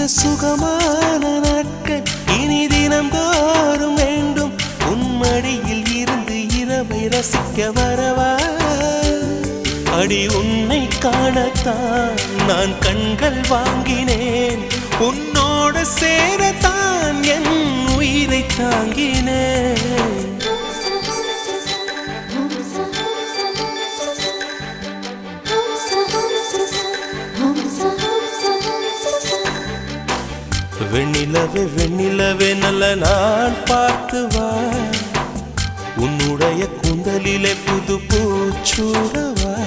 சுகமான நாட்கள் இனி தினம்தோறும் வேண்டும். உன்மடியில் இருந்து இரவை ரசிக்க வரவா? அடி உன்னை காணத்தான் நான் கண்கள் வாங்கினேன். உன்னோட சேரத்தான் என் உயிரை தாங்கினேன். வெண்ணிலவே வெண்ணிலவே நல்ல நாள் பார்த்து வா. உன்னுடைய கூந்தலிலே புது பூச்சூடவா.